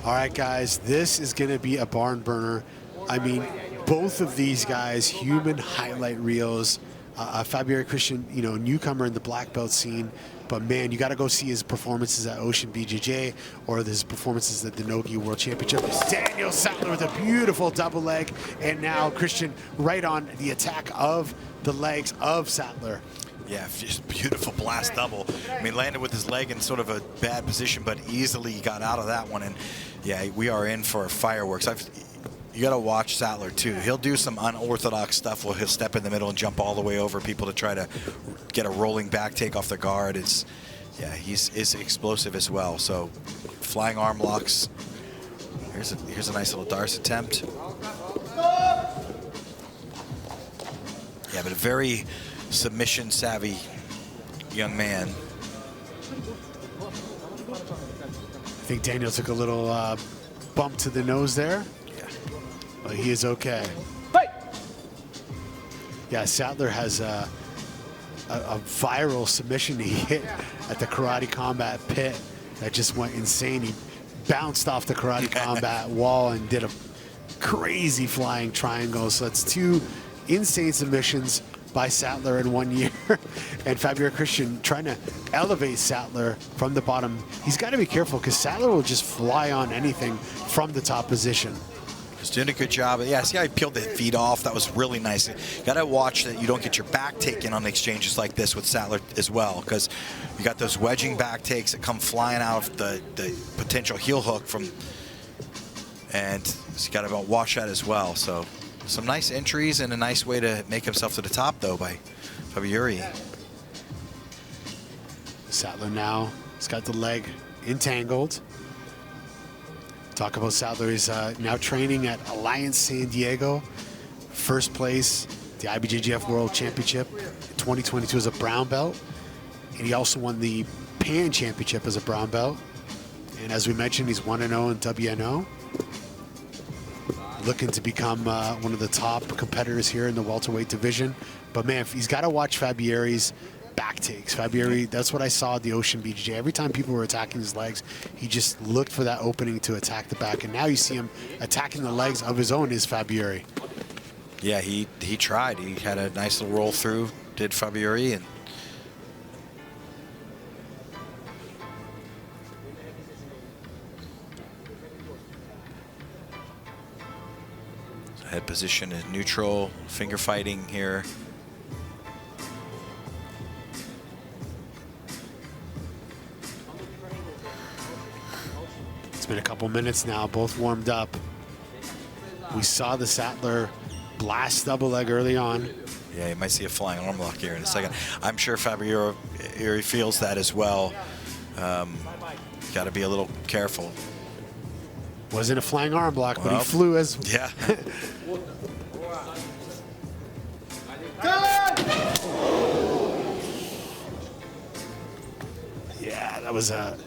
All right, guys, this is going to be a barn burner. I mean, both of these guys, human highlight reels. Fabyury Khrysthyan, you know, newcomer in the black belt scene, but man, you got to go see his performances at Ocean BJJ or his performances at the Nogi World Championship. Daniel Sathler with a beautiful double leg, and now Khrysthyan right on the attack of the legs of Sathler. Yeah, just beautiful blast double. I mean, landed with his leg in sort of a bad position, but easily got out of that one. And yeah, we are in for fireworks. You got to watch Sathler too. He'll do some unorthodox stuff where he'll step in the middle and jump all the way over people to try to get a rolling back take off their guard. Yeah, he's explosive as well. So flying arm locks. Here's a nice little Darce attempt. Yeah, but a very submission savvy young man. I think Daniel took a little bump to the nose there. Yeah. But he is okay. Yeah, Sathler has a viral submission he hit at the Karate Combat pit that just went insane. He bounced off the Karate Combat wall and did a crazy flying triangle. So that's two insane submissions by Sathler in 1 year. And Fabyury Khrysthyan trying to elevate Sathler from the bottom. He's got to be careful because Sathler will just fly on anything from the top position. He's doing a good job. Yeah, see how he peeled the feet off? That was really nice. You got to watch that you don't get your back taken on exchanges like this with Sathler as well, because you got those wedging back takes that come flying out of the potential heel hook from, and so you got to watch that as well. So some nice entries and a nice way to make himself to the top, though, by Fabyury. Sathler now, he's got the leg entangled. Talk about Sathler, he's now training at Alliance San Diego. First place, the IBJJF World Championship in 2022 as a brown belt. And he also won the Pan Championship as a brown belt. And as we mentioned, he's 1-0 in WNO. Looking to become one of the top competitors here in the welterweight division. But man, he's got to watch Fabyury's back takes. Fabyury, that's what I saw at the Ocean BJJ. Every time people were attacking his legs, he just looked for that opening to attack the back. And now you see him attacking the legs of his own is Fabyury. Yeah, he tried. He had a nice little roll through, did Fabyury, and head position is neutral, finger fighting here. It's been a couple minutes now, both warmed up. We saw the Sathler blast double leg early on. Yeah, you might see a flying arm lock here in a second. I'm sure Fabyury feels that as well. Got to be a little careful. Wasn't a flying arm block, but he flew as... Yeah. Yeah, that was a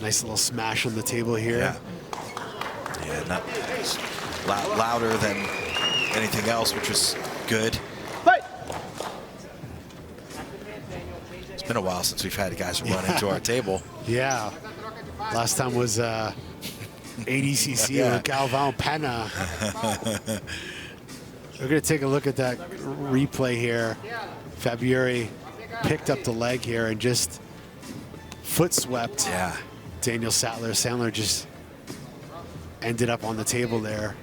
nice little smash on the table here. Yeah, yeah, not louder than anything else, which was good. It's been a while since we've had guys run into our table. Yeah, last time was ADCC with Galvão Pena. We're going to take a look at that replay here. Fabyury picked up the leg here and just foot swept Daniel Sathler. Sathler just ended up on the table there.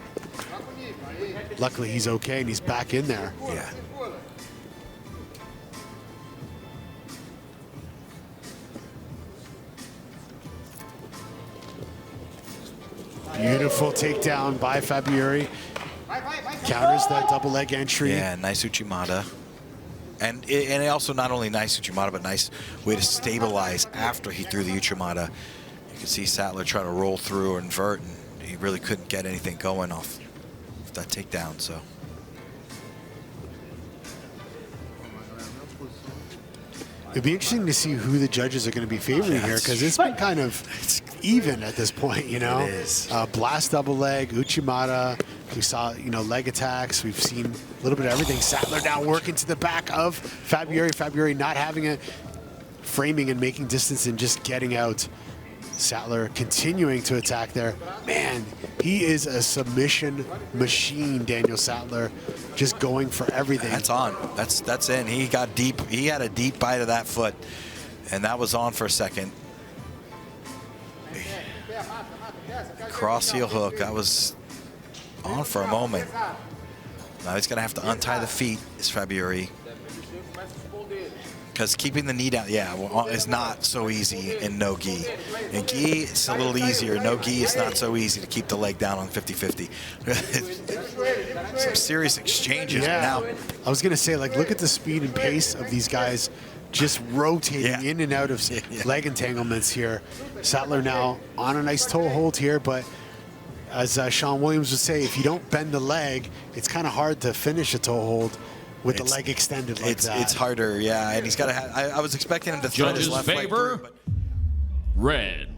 Luckily, he's okay and he's back in there. Yeah. Beautiful takedown by Fabyury. Counters that double leg entry. Yeah, nice Uchimata. And also not only nice Uchimata, but nice way to stabilize after he threw the Uchimata. You can see Sathler try to roll through or invert, and he really couldn't get anything going off that takedown. So it'd be interesting to see who the judges are going to be favoring here, because it's been kind of even at this point, you know. It is. Blast double leg, Uchimata. We saw, you know, leg attacks. We've seen a little bit of everything. Sathler now working to the back of Fabyury. Fabyury not having it. framing and making distance and just getting out. Sathler continuing to attack there. Man, he is a submission machine, Daniel Sathler, just going for everything. That's on. That's in. He got deep. He had a deep bite of that foot, and that was on for a second. Cross heel hook. That was on for a moment. Now he's going to have to untie the feet, is Fabyury. Because keeping the knee down, is not so easy in no gi. In gi, it's a little easier. No gi, it's not so easy to keep the leg down on 50-50. Some serious exchanges now. I was going to say, like, look at the speed and pace of these guys just rotating in and out of leg entanglements here. Sathler now on a nice toe hold here, but as Sean Williams would say, if you don't bend the leg, it's kind of hard to finish a toe hold with the leg extended like that. It's harder, and he's got to have, I was expecting him to thread his left leg through, but red.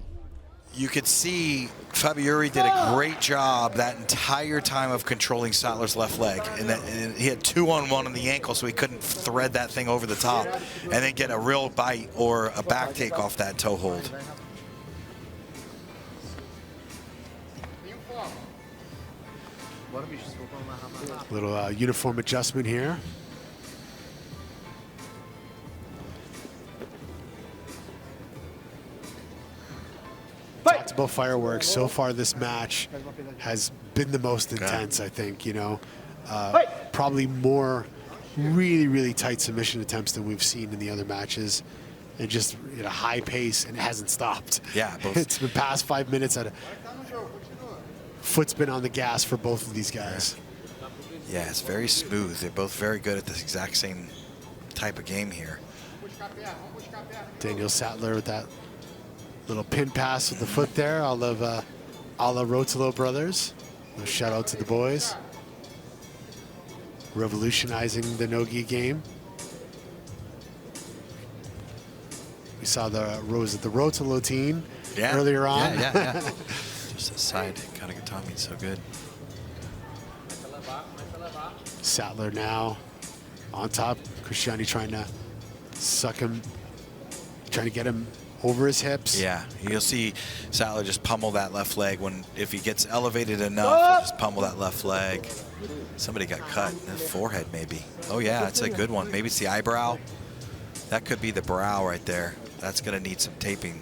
You could see Fabyury did a great job that entire time of controlling Sathler's left leg. And he had 2-on-1 on the ankle, so he couldn't thread that thing over the top and then get a real bite or a back take off that toe hold. Little uniform adjustment here. Talked about fireworks. So far, this match has been the most intense, I think, you know. Probably more really tight submission attempts than we've seen in the other matches. And just at a high pace, and it hasn't stopped. Yeah, it's been past 5 minutes. Foot's been on the gas for both of these guys. Yeah, it's very smooth. They're both very good at this exact same type of game here. Daniel Sathler with that little pin pass with the foot there, a la Rotolo brothers. A shout out to the boys. Revolutionizing the no-gi game. We saw the Rose at the Rotolo team earlier on. Just a side Katagatami, so good. Sathler now on top. Khrysthyan trying to suck him, trying to get him over his hips. Yeah, you'll see Sathler just pummel that left leg if he gets elevated enough, he'll just pummel that left leg. Somebody got cut in the forehead, maybe. Oh yeah, that's a good one. Maybe it's the eyebrow. That could be the brow right there. That's gonna need some taping.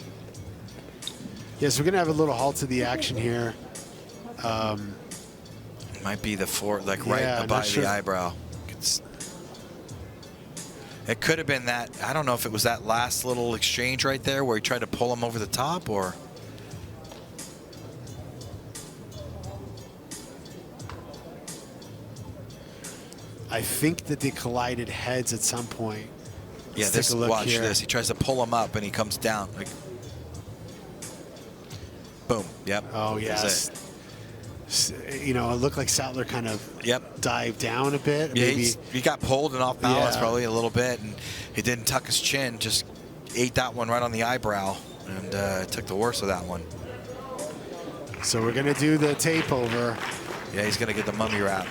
Yes, we're gonna have a little halt to the action here. Might be the right above the eyebrow. It could have been that. I don't know if it was that last little exchange right there where he tried to pull him over the top, or. I think that they collided heads at some point. Let's watch this. He tries to pull him up and he comes down. Like, boom. Yep. Oh yes. You know, it looked like Sathler kind of dived down a bit. Yeah, maybe he got pulled and off balance probably a little bit, and he didn't tuck his chin, just ate that one right on the eyebrow, and took the worst of that one. So we're going to do the tape over. Yeah, he's going to get the mummy wrap.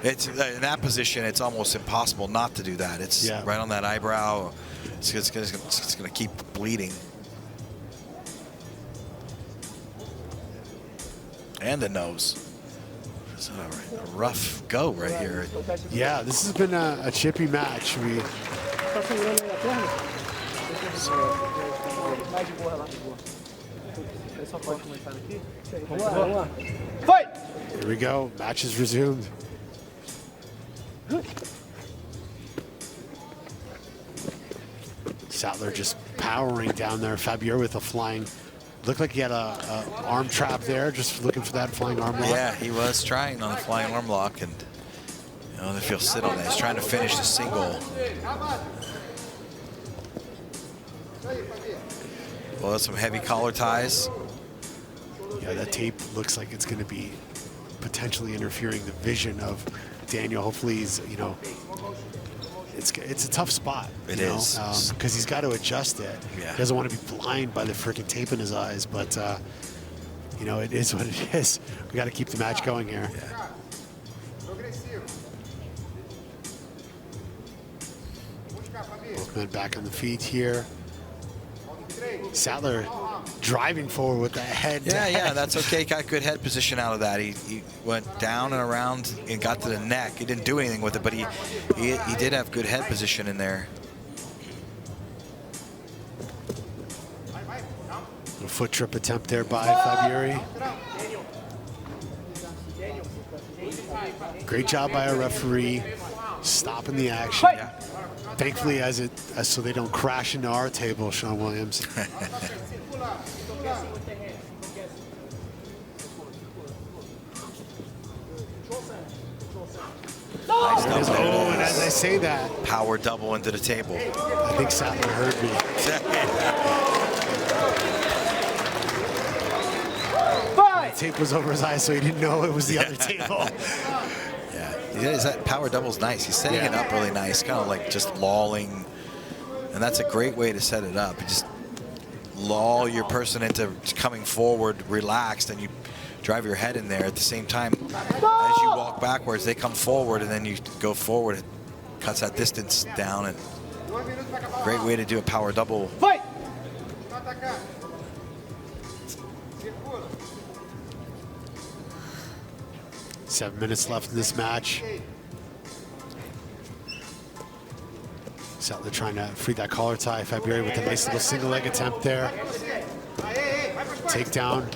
It's in that position, it's almost impossible not to do that. It's right on that eyebrow. It's going to keep bleeding. And the nose. It's a rough go right here. Yeah, this has been a chippy match. Fight! Here we go. Match is resumed. Sathler just powering down there. Fabyury with a flying. Looked like he had a arm trap there, just looking for that flying arm lock. Yeah, he was trying on a flying arm lock, and you know, if he'll sit on that, he's trying to finish the single. Well, that's some heavy collar ties. Yeah, that tape looks like it's going to be potentially interfering the vision of Daniel. Hopefully, he's, you know, it's a tough spot. It is. Because he's got to adjust it. Yeah. He doesn't want to be blind by the freaking tape in his eyes, but you know, it is what it is. We got to keep the match going here. Yeah. And back on the feet here. Sathler driving forward with that head. Yeah, that's okay. Got good head position out of that. He went down and around and got to the neck. He didn't do anything with it, but he did have good head position in there. A foot trip attempt there by Fabyury. Great job by our referee stopping the action. Yeah. Thankfully, so they don't crash into our table, Sean Williams. Nice double. Oh, and as I say that, Power double into the table. I think Sathler heard me. The tape was over his eyes, so he didn't know it was the other table. Yeah, that power double's nice. He's setting it up really nice, kind of like just lolling. And that's a great way to set it up. You just lull your person into coming forward relaxed, and you drive your head in there at the same time. As you walk backwards, they come forward, and then you go forward. It cuts that distance down. And great way to do a power double. Fight! 7 minutes left in this match. Sathler trying to free that collar tie. Fabyury with a nice little single leg attempt there. Takedown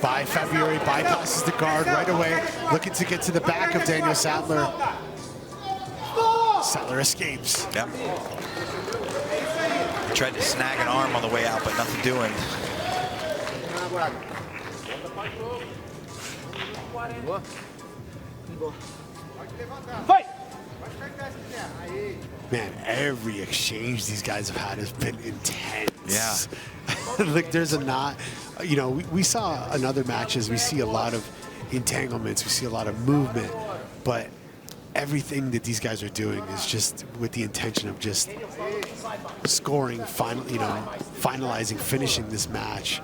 by Fabyury, bypasses the guard right away, looking to get to the back of Daniel Sathler. Sathler escapes. Yep. He tried to snag an arm on the way out, but nothing doing. Fight! Man, every exchange these guys have had has been intense. Yeah. Like there's we saw in other matches, we see a lot of entanglements, we see a lot of movement, but everything that these guys are doing is just with the intention of just scoring, finalizing, finishing this match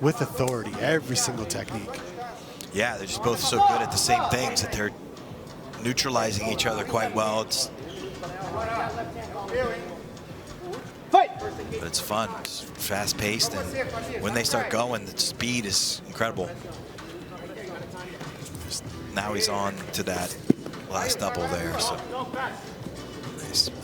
with authority, every single technique. Yeah, they're just both so good at the same things that they're neutralizing each other quite well. But it's fun, it's fast-paced, and when they start going, the speed is incredible. Now he's on to that last double there. So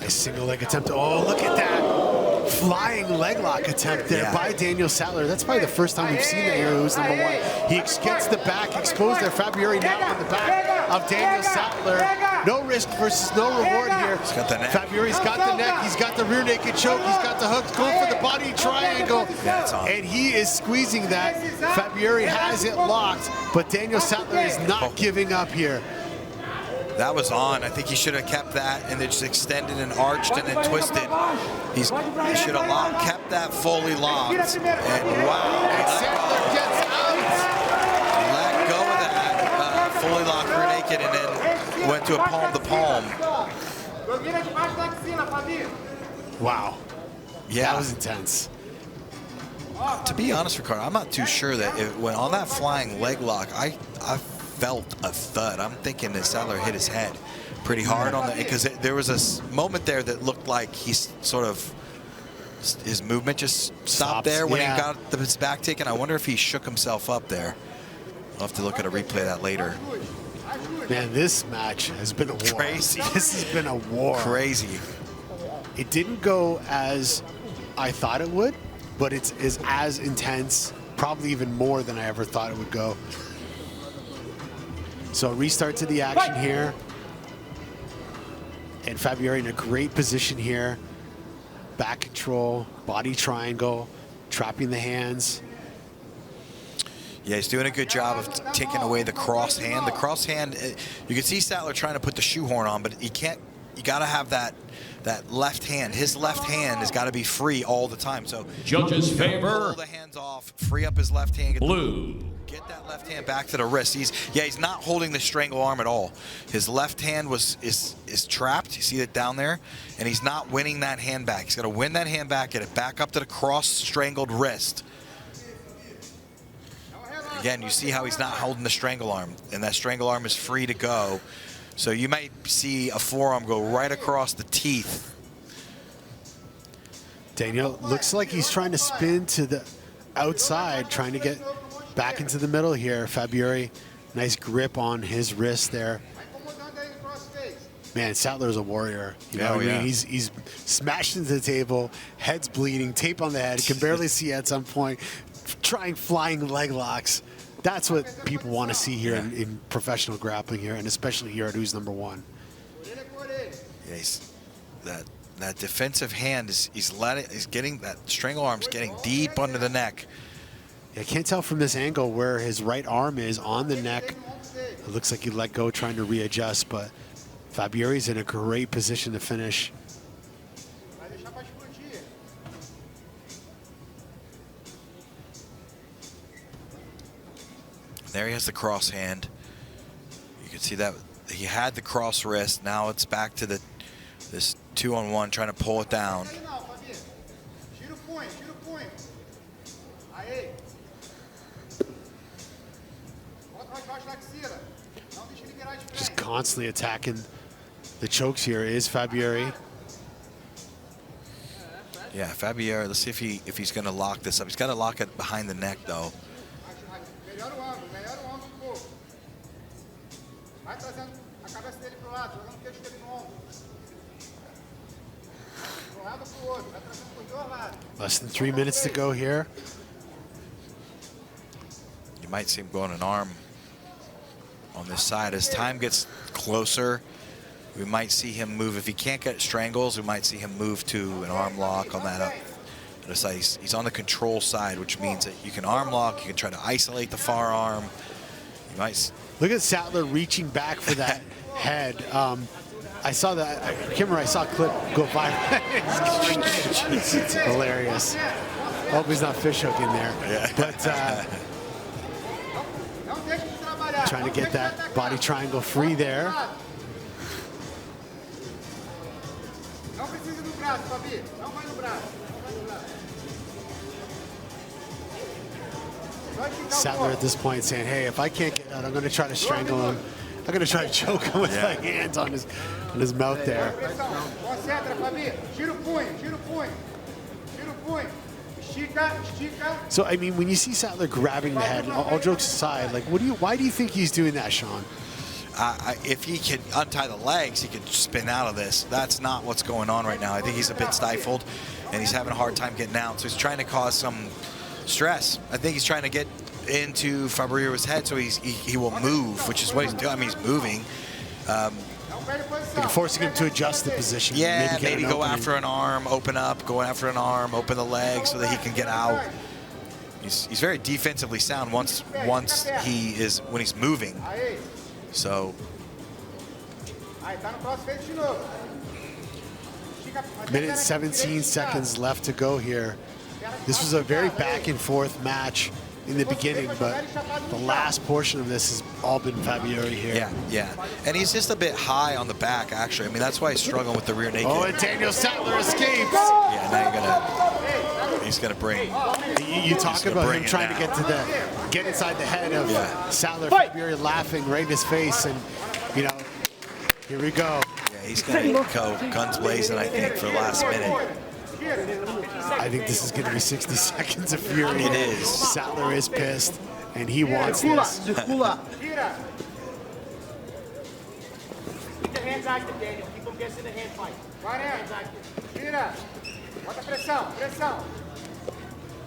nice single leg attempt. Oh, look at that flying leg lock attempt there by Daniel Sathler. That's probably the first time we've seen that here. Who's number one? He gets the back exposed there. Fabyury now in the back of Daniel Sathler. No risk versus no reward here. He's got the neck. Fabyury's got the neck. He's got the rear naked choke. He's got the hooks. Going for the body triangle. Yeah, it's on. And he is squeezing that. Fabyury has it locked, but Daniel Sathler is not giving up here. That was on. I think he should have kept that and then just extended and arched and then twisted. He should have kept that fully locked. And wow. And Sathler gets out. Let go of that fully locked rear naked and then went to a palm to palm. Wow. Yeah. That was intense. To be honest, Ricardo, I'm not too sure that when on that flying leg lock, I felt a thud. I'm thinking that Sathler hit his head pretty hard on the, because there was a moment there that looked like he's sort of, his movement just stopped there when he got his back taken. I wonder if he shook himself up there. I'll have to look at a replay of that later. Man, this match has been a war. Crazy. This has been a war. Crazy. It didn't go as I thought it would, but it's as intense, probably even more than I ever thought it would go. So restart to the action here. And Fabyury in a great position here. Back control, body triangle, trapping the hands. Yeah, he's doing a good job of taking away the cross hand. The cross hand, you can see Sathler trying to put the shoehorn on, but you can't, you gotta have that left hand. His left hand has got to be free all the time. So Judges favor. Pull the hands off, free up his left hand. Blue. Get that left hand back to the wrist. He's not holding the strangle arm at all. His left hand is trapped. You see it down there, and he's not winning that hand back. He's got to win that hand back, get it back up to the cross strangled wrist. Again, you see how he's not holding the strangle arm, and that strangle arm is free to go. So you might see a forearm go right across the teeth Daniel looks like he's trying to spin to the outside, trying to get back into the middle here. Fabyury, nice grip on his wrist there. Man, Sathler's a warrior. You know what I mean? He's smashed into the table, head's bleeding, tape on the head, can barely see at some point, trying flying leg locks. That's what people want to see here in professional grappling here, and especially here at Who's Number One. Yeah, that defensive hand he's getting that strangle arm's getting deep under the neck. Yeah, I can't tell from this angle where his right arm is on the neck. It looks like he let go trying to readjust, but Fabyury's in a great position to finish. There he has the cross hand. You can see that he had the cross wrist. Now it's back to this 2-on-1, trying to pull it down. Just constantly attacking the chokes here is Fabyury. Yeah, Fabyury, let's see if he's going to lock this up. He's got to lock it behind the neck, though. Less than 3 minutes to go here. You might see him going an arm on this side. As time gets closer, we might see him move. If he can't get strangles, we might see him move to an arm lock on that other side. He's on the control side, which means that you can arm lock, you can try to isolate the far arm. You might look at Sathler reaching back for that head. I saw that. I can't remember. I saw a clip go viral. It's hilarious. I hope he's not fish hooking there. Yeah. But trying to get that body triangle free there. Sathler at this point saying, hey, if I can't get out, I'm going to try to strangle him. I'm going to try to choke him with my hands on his mouth there. So, I mean, when you see Sathler grabbing the head, all jokes aside, like, why do you think he's doing that, Sean? If he can untie the legs, he can spin out of this. That's not what's going on right now. I think he's a bit stifled, and he's having a hard time getting out. So he's trying to cause some stress. I think he's trying to get into Fabyury's head so he will move, which is what he's doing. I mean, he's moving. They're forcing him to adjust the position. Yeah, maybe go after an arm, open up, go after an arm, open the leg so that he can get out. He's very defensively sound when he's moving. So minute 17 seconds left to go here. This was a very back and forth match in the beginning, but the last portion of this has all been Fabyury here. Yeah. And he's just a bit high on the back, actually. I mean, that's why he's struggling with the rear naked. Oh, and Daniel Sathler escapes. Yeah, now he's gonna bring. You talk about him trying to get inside the head of Sathler. Fabyury laughing right in his face, and you know, here we go. Yeah, he's gonna go guns blazing, I think, for the last minute. I think this is going to be 60 seconds of fury. It is. Sathler is pissed, and he wants this. Keep the hands active, Daniel. Keep them guessing the hand fight. Hands active.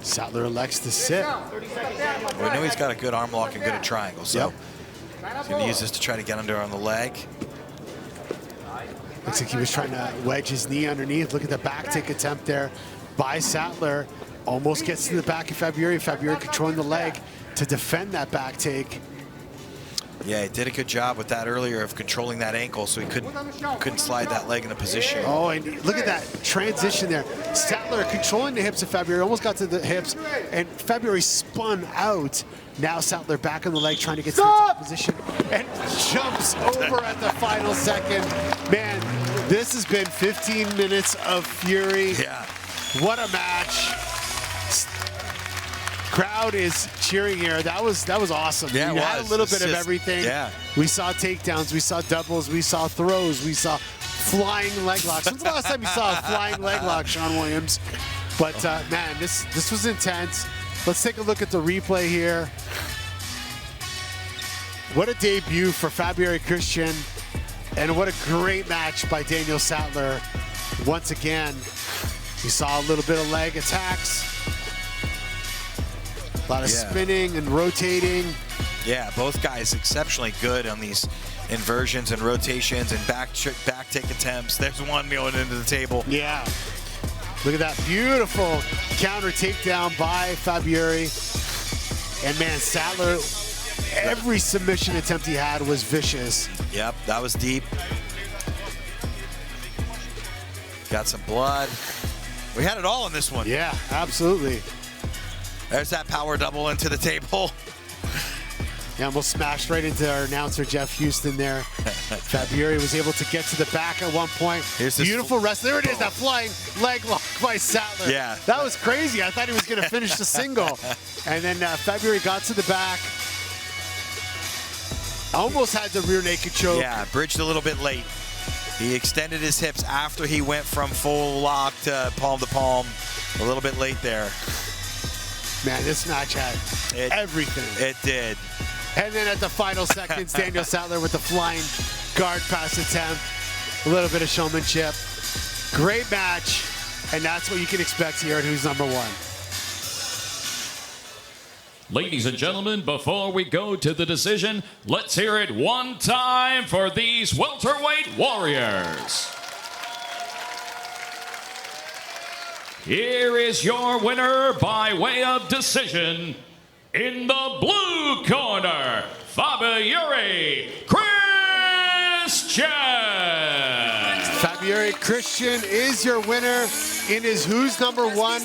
Sathler elects to sit. We know he's got a good arm lock and good at triangle, so he's going to use this to try to get under on the leg. Looks like he was trying to wedge his knee underneath. Look at the back take attempt there by Sathler. Almost gets to the back of Fabyury. Fabyury controlling the leg to defend that back take. Yeah, he did a good job with that earlier of controlling that ankle so he couldn't slide that leg into position. Oh, and look at that transition there. Sathler controlling the hips of Fabyury, almost got to the hips, and Fabyury spun out. Now Sathler back on the leg trying to get to the top position and jumps over at the final second. Man, this has been 15 minutes of fury. Yeah. What a match. Crowd is cheering here. That was awesome. Yeah, we had a little bit of everything. Yeah. We saw takedowns, we saw doubles, we saw throws, we saw flying leg locks. When's the last time you saw a flying leg lock, Sean Williams? But man, this was intense. Let's take a look at the replay here. What a debut for Fabyury Khrysthyan, and what a great match by Daniel Sathler. Once again, you saw a little bit of leg attacks, a lot of spinning and rotating. Yeah, both guys exceptionally good on these inversions and rotations and back take attempts. There's one going into the table. Yeah. Look at that beautiful counter takedown by Fabyury. And man, Sathler, every submission attempt he had was vicious. Yep, that was deep. Got some blood. We had it all in this one. Yeah, absolutely. There's that power double into the table. Yeah, almost smashed right into our announcer, Jeff Houston there. Fabyury was able to get to the back at one point. Beautiful rest. There it is, that flying leg lock by Sathler. Yeah. That was crazy. I thought he was going to finish the single. And then Fabyury got to the back. Almost had the rear naked choke. Yeah, bridged a little bit late. He extended his hips after he went from full lock to palm, a little bit late there. Man, this match had everything. It did. And then at the final seconds, Daniel Sathler with the flying guard pass attempt. A little bit of showmanship. Great match. And that's what you can expect here at Who's Number One. Ladies and gentlemen, before we go to the decision, let's hear it one time for these welterweight warriors. Here is your winner by way of decision. In the blue corner, Fabyury Khrysthyan. Fabyury Khrysthyan is your winner in his Who's Number One